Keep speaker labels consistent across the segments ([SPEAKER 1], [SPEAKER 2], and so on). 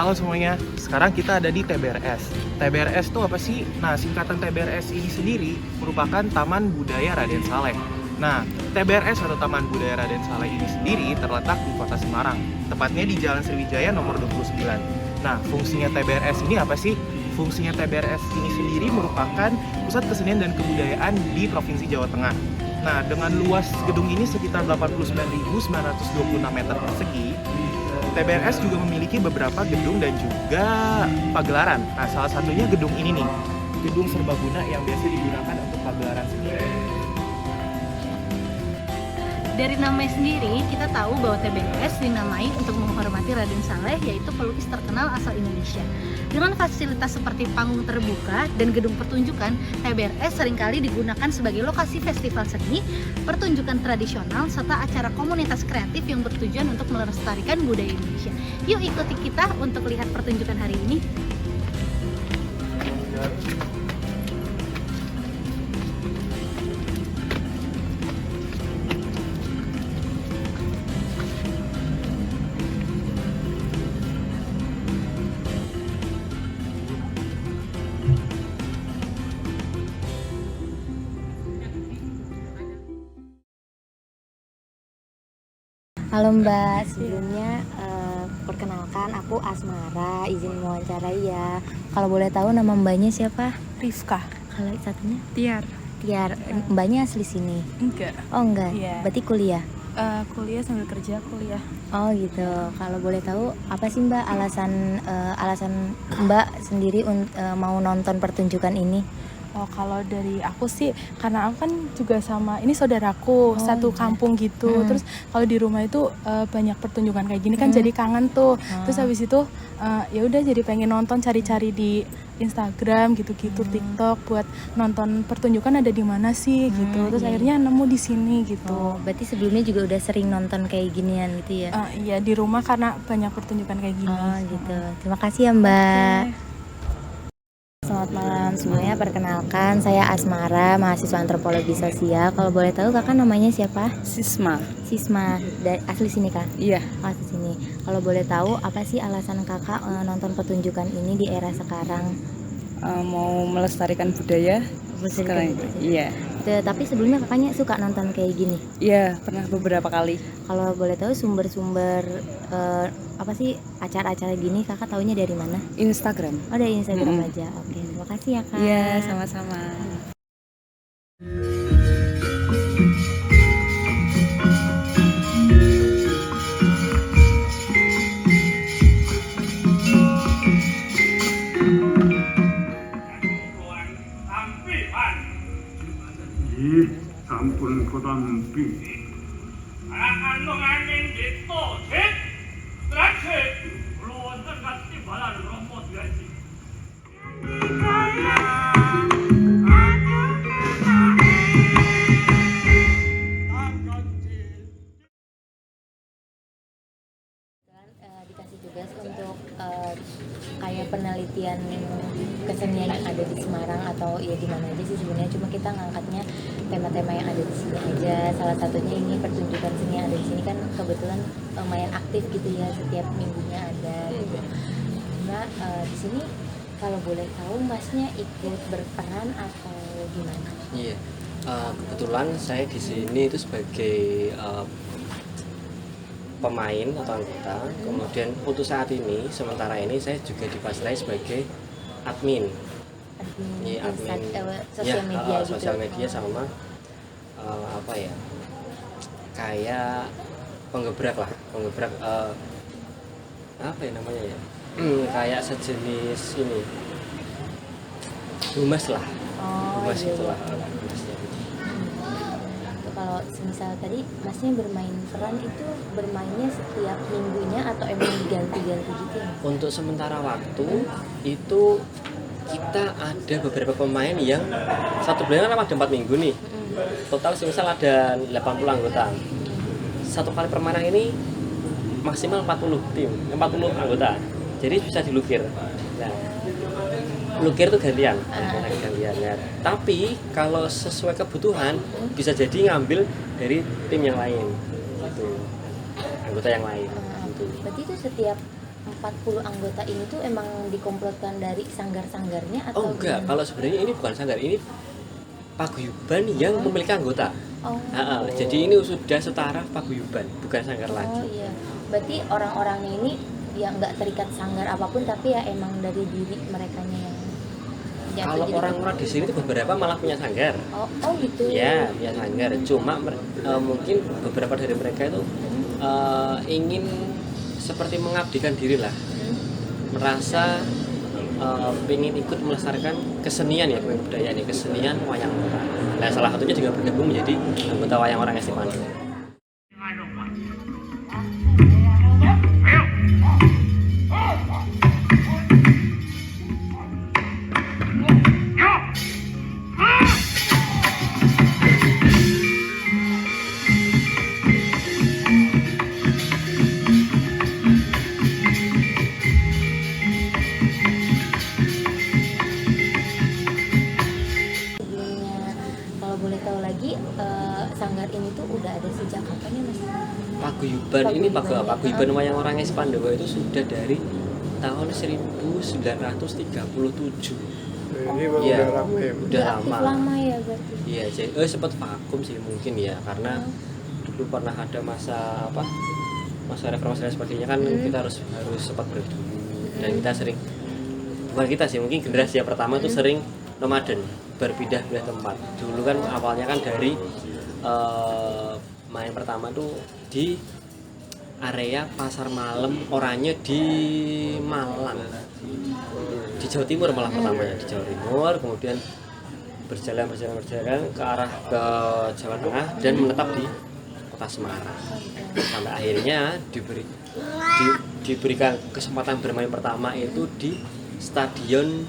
[SPEAKER 1] Halo semuanya, sekarang kita ada di TBRS. TBRS itu apa sih? Nah, singkatan TBRS ini sendiri merupakan Taman Budaya Raden Saleh. Nah, TBRS atau Taman Budaya Raden Saleh ini sendiri terletak di Kota Semarang, tepatnya di Jalan Sriwijaya nomor 29. Nah, fungsinya TBRS ini apa sih? Fungsinya TBRS ini sendiri merupakan pusat kesenian dan kebudayaan di Provinsi Jawa Tengah. Nah, dengan luas gedung ini sekitar 89.926 meter persegi, TBRS juga memiliki beberapa gedung dan juga pagelaran. Nah, salah satunya gedung ini nih, gedung serbaguna yang biasa digunakan untuk pagelaran sendiri.
[SPEAKER 2] Dari namanya sendiri, kita tahu bahwa TBRS dinamai untuk menghormati Raden Saleh, yaitu pelukis terkenal asal Indonesia. Dengan fasilitas seperti panggung terbuka dan gedung pertunjukan, TBRS seringkali digunakan sebagai lokasi festival seni, pertunjukan tradisional, serta acara komunitas kreatif yang bertujuan untuk melestarikan budaya Indonesia. Yuk ikuti kita untuk lihat pertunjukan hari ini.
[SPEAKER 3] Halo Mbak, sebelumnya perkenalkan aku Asmara, izin mewawancarai ya. Kalau boleh tahu nama Mbaknya siapa?
[SPEAKER 4] Rifka.
[SPEAKER 3] Kalau satunya?
[SPEAKER 4] Tiar.
[SPEAKER 3] Tiar. Mbaknya asli sini?
[SPEAKER 4] Enggak.
[SPEAKER 3] Oh enggak,
[SPEAKER 4] Iya.
[SPEAKER 3] berarti kuliah?
[SPEAKER 4] Kuliah sambil kerja kuliah.
[SPEAKER 3] Oh gitu. Kalau boleh tahu apa sih Mbak alasan Mbak sendiri mau nonton pertunjukan ini?
[SPEAKER 4] Oh, kalau dari aku sih karena aku kan juga sama ini saudaraku satu
[SPEAKER 3] iya.
[SPEAKER 4] kampung gitu. Terus kalau di rumah itu banyak pertunjukan kayak gini kan jadi kangen tuh. Terus habis itu ya udah jadi pengen nonton, cari-cari di Instagram gitu-gitu, TikTok buat nonton pertunjukan ada di mana sih gitu. Terus
[SPEAKER 3] iya.
[SPEAKER 4] akhirnya nemu di sini gitu.
[SPEAKER 3] Oh, berarti sebelumnya juga udah sering nonton kayak ginian gitu ya?
[SPEAKER 4] Iya, di rumah karena banyak pertunjukan kayak gini.
[SPEAKER 3] Oh gitu. Terima kasih ya Mbak. Selamat malam semuanya, perkenalkan saya Asmara, mahasiswa antropologi sosial. Kalau boleh tahu kakak namanya siapa?
[SPEAKER 5] Sisma.
[SPEAKER 3] Sisma, asli sini kak?
[SPEAKER 5] Iya.
[SPEAKER 3] Oh, asli sini. Kalau boleh tahu apa sih alasan kakak nonton pertunjukan ini di era sekarang?
[SPEAKER 5] Mau melestarikan budaya. Sekarang iya.
[SPEAKER 3] Tapi sebelumnya kakaknya suka nonton kayak gini?
[SPEAKER 5] Iya, pernah beberapa kali.
[SPEAKER 3] Kalau boleh tahu sumber-sumber apa sih acara-acara gini kakak taunya dari mana?
[SPEAKER 5] Instagram.
[SPEAKER 3] Oh dari Instagram aja. Oke, terima kasih ya kak.
[SPEAKER 5] Iya, sama-sama.
[SPEAKER 6] sampun kotampi
[SPEAKER 7] Anak anjing gitu, cek, terakhir, keluar terkati balan rombot gaji.
[SPEAKER 3] Dikasih tugas untuk kayak penelitian kesenian yang ada di Semarang atau ya di mana aja sih sebenarnya, cuma kita ngangkatnya tema-tema yang ada di sini aja. Salah satunya ini pertunjukan seni yang ada di sini kan kebetulan lumayan aktif gitu ya, setiap minggunya ada gitu. Cuma di sini kalau boleh tahu masnya ikut berperan atau gimana?
[SPEAKER 8] Iya, kebetulan saya di sini itu sebagai pemain atau anggota. Kemudian untuk saat ini, sementara ini saya juga dipasrai sebagai admin. Iya, admin.
[SPEAKER 3] Sosial media gitu.
[SPEAKER 8] Sosial media sama apa ya? Kayak penggebrak apa ya namanya ya? Kayak sejenis ini. Humas lah. Humas
[SPEAKER 3] iya.
[SPEAKER 8] itulah.
[SPEAKER 3] Kalau misal tadi masnya bermain peran itu bermainnya setiap minggunya atau emang diganti-ganti gitu ya?
[SPEAKER 8] Untuk sementara waktu itu kita ada beberapa pemain yang satu bulan kan ada 4 minggu nih. Total misal ada 80 anggota. Satu kali permainan ini maksimal 40 tim, 40 anggota. Jadi bisa dilukir. Nah, lukir itu gantian. Ya. Tapi kalau sesuai kebutuhan bisa jadi ngambil dari tim yang lain gitu, anggota yang lain gitu.
[SPEAKER 3] Berarti itu setiap 40 anggota ini tuh emang dikomplotkan dari sanggar-sanggarnya atau
[SPEAKER 8] Oh enggak,
[SPEAKER 3] gimana?
[SPEAKER 8] kalau sebenarnya ini bukan sanggar, ini paguyuban yang memiliki anggota.
[SPEAKER 3] Oh.
[SPEAKER 8] Jadi ini sudah setara paguyuban, bukan sanggar
[SPEAKER 3] Oh
[SPEAKER 8] lagi.
[SPEAKER 3] iya. Berarti orang-orangnya ini ya nggak terikat sanggar apapun tapi ya emang dari diri merekanya yang jatuh
[SPEAKER 8] Kalau
[SPEAKER 3] jadi-
[SPEAKER 8] orang-orang di sini tuh beberapa malah punya sanggar.
[SPEAKER 3] Oh gitu.
[SPEAKER 8] Ya, punya sanggar. Cuma mungkin beberapa dari mereka itu ingin seperti mengabdikan diri lah, merasa ingin ikut melestarikan kesenian ya, kebudayaan ya, kesenian wayang orang. Nah, salah satunya juga bergabung menjadi anggota wayang orang Esti Pandu.
[SPEAKER 3] Sebelumnya kalau boleh tahu lagi sanggar ini tuh udah ada sejak kapan ya Mas?
[SPEAKER 8] Paguyuban ini paguyuban wayang orang Esti Pandawa itu sudah dari tahun 1937.
[SPEAKER 6] Ini baru
[SPEAKER 8] Iya.
[SPEAKER 6] udah lama ya.
[SPEAKER 8] Udah
[SPEAKER 3] aktif
[SPEAKER 8] lama.
[SPEAKER 3] lama ya berarti.
[SPEAKER 8] Iya, jadi sempat vakum sih mungkin ya, karena dulu pernah ada masa masa reformasi dan sebagainya kan, kita harus sempat berhenti dulu. Dan kita sering, bukan kita sih, mungkin generasi yang pertama itu sering nomaden, berpindah-pindah tempat. Dulu kan awalnya kan dari main pertama tuh di area pasar malam Oranye di Malang, di Jawa Timur malah pertamanya, di Jawa Timur, kemudian berjalan ke arah ke Jawa Tengah dan menetap di kota Semarang, sampai akhirnya diberikan kesempatan bermain pertama itu di stadion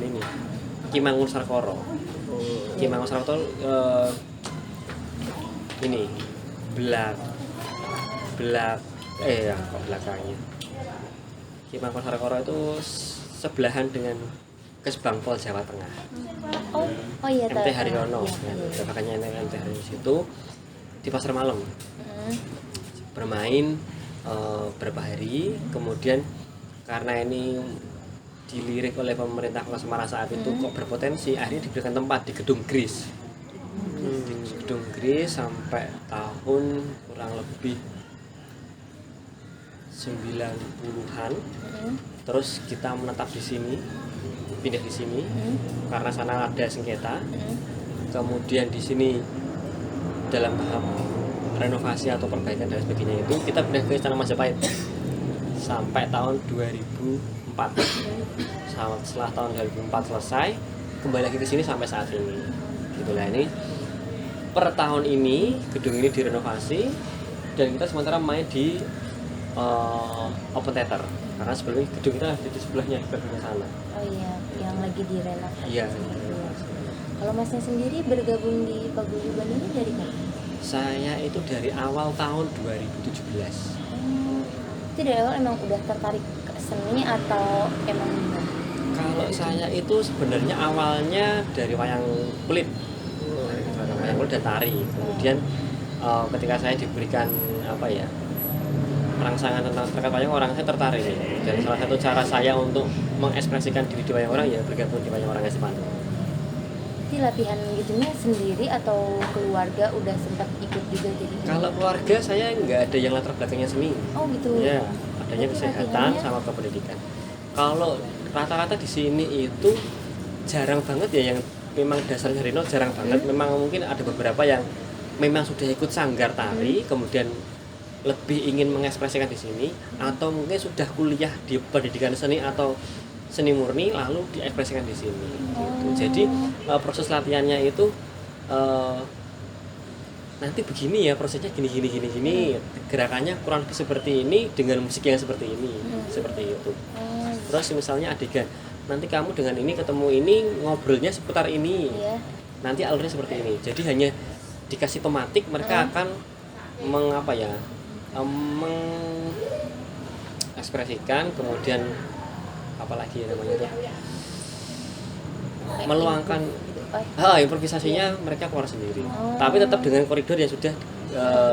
[SPEAKER 8] ini Kimangun Sarkoro. Kimangun Sarkoro ini belakangnya Kimangun Sarkoro itu sebelahan dengan Kesbangpol Jawa Tengah.
[SPEAKER 3] Oh iya.
[SPEAKER 8] MT
[SPEAKER 3] tahu.
[SPEAKER 8] Haryono,
[SPEAKER 3] Iya, iya.
[SPEAKER 8] makanya MT Haryono itu di pasar malam bermain berapa hari, kemudian karena ini dilirik oleh pemerintah Kota Semarang saat itu kok berpotensi, akhirnya diberikan tempat di Gedung Gris. Di Gedung Gris sampai tahun kurang lebih 90-an. Terus kita menetap di sini, pindah di sini karena sana ada sengketa. Kemudian di sini dalam tahap renovasi atau perbaikan dan sebagainya itu kita pindah ke Istana Majapahit sampai tahun 2004. Setelah tahun 2004 selesai, kembali lagi ke sini sampai saat ini. Gitulah, ini per tahun ini gedung ini direnovasi dan kita sementara main di open theater karena sebelumnya gedung kita ada di sebelahnya, di belakang sana.
[SPEAKER 3] Oh iya, yang lagi direnovasi.
[SPEAKER 8] Iya.
[SPEAKER 3] Kalau Masnya sendiri bergabung di paguyuban ini dari kapan?
[SPEAKER 8] Saya itu dari awal tahun 2017.
[SPEAKER 3] Itu dari awal emang udah tertarik ke seni atau emang gimana?
[SPEAKER 8] Kalau saya itu sebenarnya awalnya dari wayang kulit, wayang kulit dan tari. Kemudian ketika saya diberikan rangsangan tentang terkait wayang orang, saya tertarik. Dan salah satu cara saya untuk mengekspresikan diri di wayang orang ya bergabung di wayang orang Esti Pandu.
[SPEAKER 3] Itu latihan gitunya sendiri atau keluarga udah sempat ikut juga jadi?
[SPEAKER 8] Kalau keluarga saya nggak ada yang latar belakangnya seni.
[SPEAKER 3] Oh gitu.
[SPEAKER 8] Ya, adanya
[SPEAKER 3] Berarti
[SPEAKER 8] kesehatan
[SPEAKER 3] latihannya-
[SPEAKER 8] sama kependidikan. Kalau rata-rata di sini itu jarang banget ya yang memang dasarnya dari nol, jarang banget. Memang mungkin ada beberapa yang memang sudah ikut sanggar tari, kemudian lebih ingin mengekspresikan di sini, atau mungkin sudah kuliah di pendidikan seni atau seni murni lalu diekspresikan di sini. Gitu. Jadi proses latihannya itu nanti begini ya, prosesnya gini, gerakannya kurang lebih seperti ini dengan musik yang seperti ini, seperti itu. Terus misalnya adegan, nanti kamu dengan ini ketemu ini ngobrolnya seputar ini,
[SPEAKER 3] Iya.
[SPEAKER 8] nanti alurnya seperti ini. Jadi hanya dikasih tematik, mereka akan mengekspresikan, kemudian apalagi namanya ya, meluangkan improvisasinya mereka keluar sendiri, tapi tetap dengan koridor yang sudah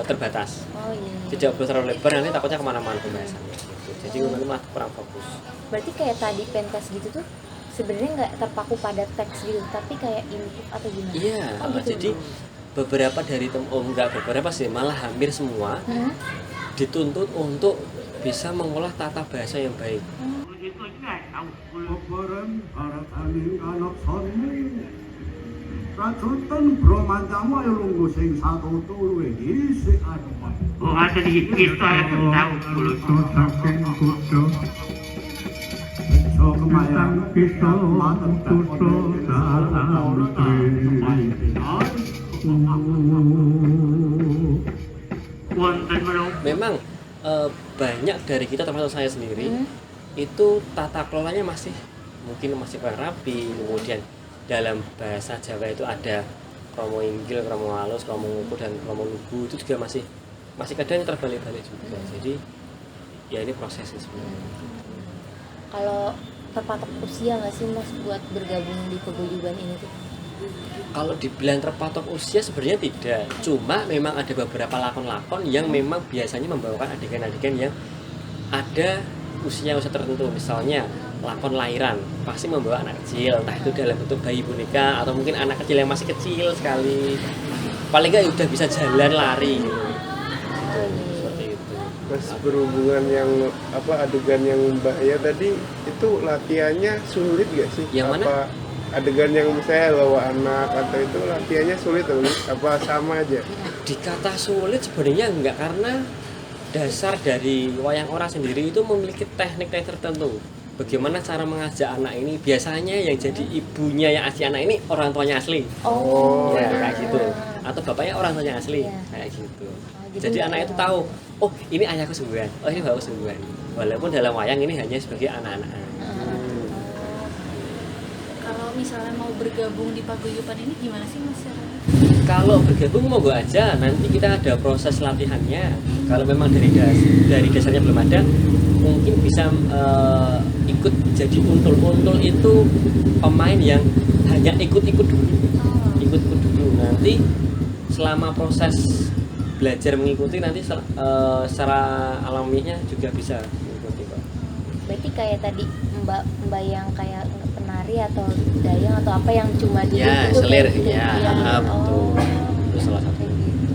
[SPEAKER 8] terbatas.
[SPEAKER 3] Oh iya.
[SPEAKER 8] Tidak boleh terlalu lebar, nanti takutnya kemana-mana pembahasannya gitu. Jadi nanti malah kurang fokus.
[SPEAKER 3] Berarti kayak tadi pentas gitu tuh sebenarnya nggak terpaku pada teks gitu, tapi kayak input atau gimana?
[SPEAKER 8] Iya,
[SPEAKER 3] Oh, gitu.
[SPEAKER 8] jadi beberapa dari enggak beberapa sih, malah hampir semua dituntut untuk bisa mengolah tata bahasa yang baik.
[SPEAKER 7] Begitu juga tahu
[SPEAKER 6] Lebaran barat aning anak sani Racutan bromantama ilunggu sing satu tulu isi aduman
[SPEAKER 7] Oh, ada di kita yang tahu mulut.
[SPEAKER 6] saking kudo So kemayang kita mateng kudo dalam
[SPEAKER 7] Wonten belum?
[SPEAKER 8] Memang banyak dari kita termasuk saya sendiri itu tata kelolanya mungkin masih kurang rapi. Kemudian dalam bahasa Jawa itu ada kromo inggil, kromo halus, kromo nguku dan kromo lugu itu juga masih kadang terbalik-balik juga. Jadi ya ini proses sih sebenarnya.
[SPEAKER 3] Kalau terpatok usia nggak sih Mas buat bergabung di paguyuban ini tuh?
[SPEAKER 8] Kalau dibilang terpatok usia sebenarnya tidak, cuma memang ada beberapa lakon-lakon yang memang biasanya membawakan adegan-adegan yang ada usia tertentu. Misalnya lakon lahiran pasti membawa anak kecil, entah itu dalam bentuk bayi boneka atau mungkin anak kecil yang masih kecil sekali, paling nggak udah bisa jalan lari gitu. Seperti itu.
[SPEAKER 9] Mas, berhubungan yang adegan yang Mbak ya tadi itu latihannya sulit gak sih?
[SPEAKER 8] Yang mana?
[SPEAKER 9] Apa adegan yang misalnya bawa anak atau itu latihannya sulit atau apa sama aja?
[SPEAKER 8] Dikata sulit sebenarnya enggak, karena dasar dari wayang orang sendiri itu memiliki teknik-teknik tertentu. Bagaimana cara mengajak anak ini? Biasanya yang jadi ibunya yang asli anak ini orang tuanya asli. Ya, kayak gitu. Atau bapaknya orang tuanya asli, kayak gitu. Jadi anak itu tahu, oh ini ayahku sungguhan, oh ini bapakku sungguhan. Walaupun dalam wayang ini hanya sebagai anak-anak.
[SPEAKER 2] Kalau misalnya mau bergabung di paguyuban ini gimana sih Mas?
[SPEAKER 8] Kalau bergabung monggo aja, nanti kita ada proses latihannya. Kalau memang dari dasarnya belum ada, mungkin bisa ikut jadi untul-untul itu pemain yang hanya ikut-ikut dulu. Ikut-ikut dulu. Nanti selama proses belajar mengikuti nanti secara alamiahnya juga bisa mengikuti kok.
[SPEAKER 3] Berarti kayak tadi mbak yang kayak penari atau dayang atau apa yang cuma duduk
[SPEAKER 8] Ya,
[SPEAKER 3] gitu,
[SPEAKER 8] selir,
[SPEAKER 3] kayak gitu.
[SPEAKER 8] ya, betul. Itu salah satu.
[SPEAKER 3] Kayak gitu.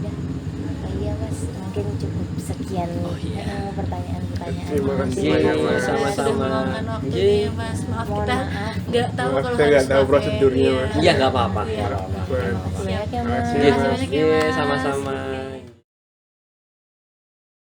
[SPEAKER 3] Ya, iya Mas, mungkin cukup sekian pertanyaan-pertanyaan.
[SPEAKER 9] Terima kasih
[SPEAKER 3] Mungkin
[SPEAKER 9] banyak, Mas.
[SPEAKER 2] Sudah
[SPEAKER 8] Sama-sama.
[SPEAKER 2] meluangkan waktunya
[SPEAKER 8] Iya.
[SPEAKER 2] ya Mas. Maaf
[SPEAKER 3] Mohon
[SPEAKER 2] kita
[SPEAKER 3] maaf.
[SPEAKER 2] nggak tahu
[SPEAKER 9] Maaf,
[SPEAKER 2] kalau
[SPEAKER 9] kita nggak
[SPEAKER 2] harus
[SPEAKER 9] tahu
[SPEAKER 2] pakai-
[SPEAKER 9] prosedurnya, Mas.
[SPEAKER 8] Iya, nggak apa-apa.
[SPEAKER 2] Iya.
[SPEAKER 8] Nggak apa-apa.
[SPEAKER 3] Terima kasih banyak ya Mas.
[SPEAKER 2] Terima kasih banyak ya, Mas.
[SPEAKER 8] Sama-sama.